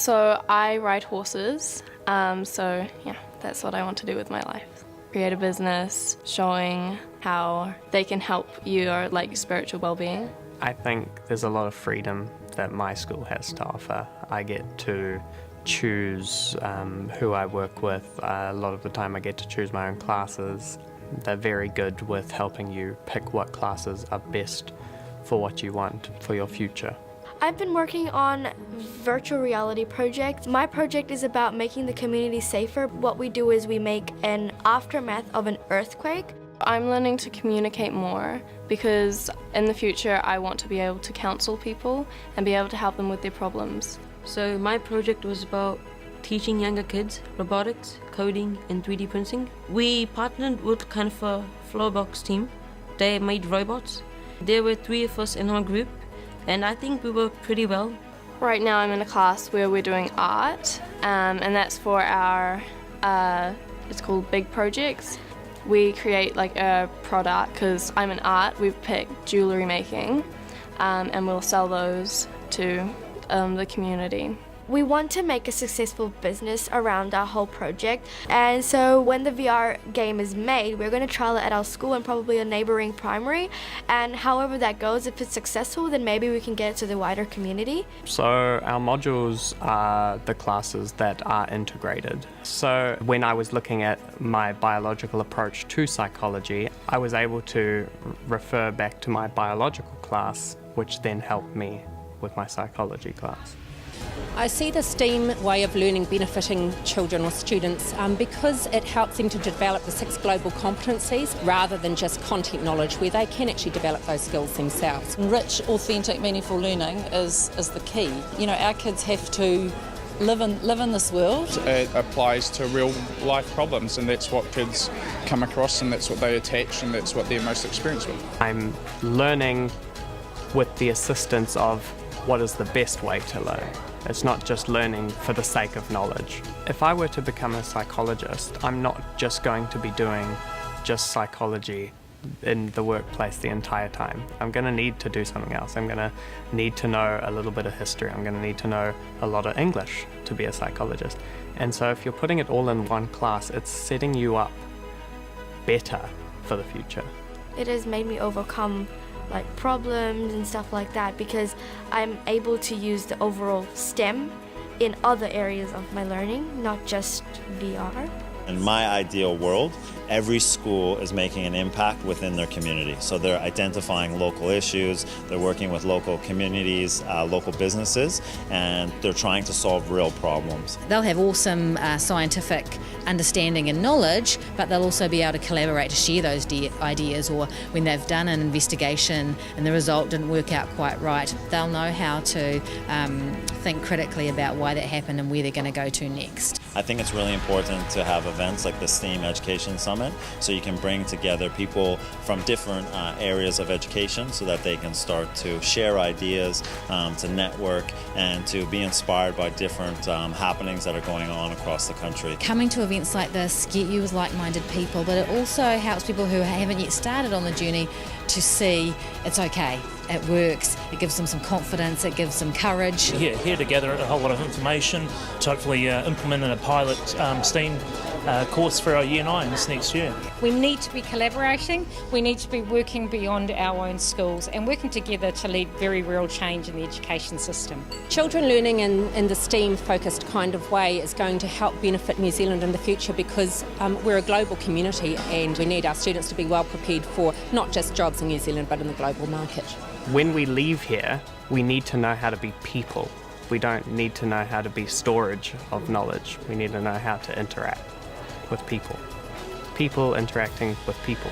So I ride horses, so yeah, that's what I want to do with my life. Create a business showing how they can help your spiritual well-being. I think there's a lot of freedom that my school has to offer. I get to choose who I work with. A lot of the time I get to choose my own classes. They're very good with helping you pick what classes are best for what you want for your future. I've been working on virtual reality projects. My project is about making the community safer. What we do is we make an aftermath of an earthquake. I'm learning to communicate more because in the future I want to be able to counsel people and be able to help them with their problems. So my project was about teaching younger kids robotics, coding and 3D printing. We partnered with kind of a Flowbox team. They made robots. There were 3 of us in our group and I think we were pretty well. Right now I'm in a class where we're doing art and that's for our, it's called Big Projects. We create a product because I'm in art. We've picked jewellery making and we'll sell those to the community. We want to make a successful business around our whole project, and so when the VR game is made, we're going to trial it at our school and probably a neighbouring primary, and however that goes, if it's successful, then maybe we can get it to the wider community. So our modules are the classes that are integrated. So when I was looking at my biological approach to psychology, I was able to refer back to my biological class, which then helped me with my psychology class. I see the STEAM way of learning benefiting children or students because it helps them to develop the 6 global competencies rather than just content knowledge where they can actually develop those skills themselves. Rich, authentic, meaningful learning is the key. You know, our kids have to live in this world. It applies to real life problems and that's what kids come across and that's what they attach and that's what they're most experienced with. I'm learning with the assistance of what is the best way to learn. It's not just learning for the sake of knowledge. If I were to become a psychologist, I'm not just going to be doing just psychology in the workplace the entire time. I'm going to need to do something else. I'm going to need to know a little bit of history. I'm going to need to know a lot of English to be a psychologist. And so if you're putting it all in one class, it's setting you up better for the future. It has made me overcome problems and stuff like that because I'm able to use the overall STEM in other areas of my learning, not just VR. In my ideal world, every school is making an impact within their community. So they're identifying local issues, they're working with local communities, local businesses, and they're trying to solve real problems. They'll have awesome scientific understanding and knowledge, but they'll also be able to collaborate to share those ideas, or when they've done an investigation and the result didn't work out quite right, they'll know how to think critically about why that happened and where they're going to go to next. I think it's really important to have events like the STEAM Education Summit so you can bring together people from different areas of education so that they can start to share ideas, to network, and to be inspired by different happenings that are going on across the country. Coming to events like this get you with like-minded people, but it also helps people who haven't yet started on the journey to see it's okay, it works, it gives them some confidence, it gives them courage. Here to gather a whole lot of information to hopefully implement in a pilot STEAM course for our Year 9s next year. We need to be collaborating, we need to be working beyond our own schools and working together to lead very real change in the education system. Children learning in the STEAM-focused kind of way is going to help benefit New Zealand in the future because we're a global community and we need our students to be well prepared for not just jobs in New Zealand but in the global market. When we leave here, we need to know how to be people. We don't need to know how to be storage of knowledge. We need to know how to interact with people. People interacting with people.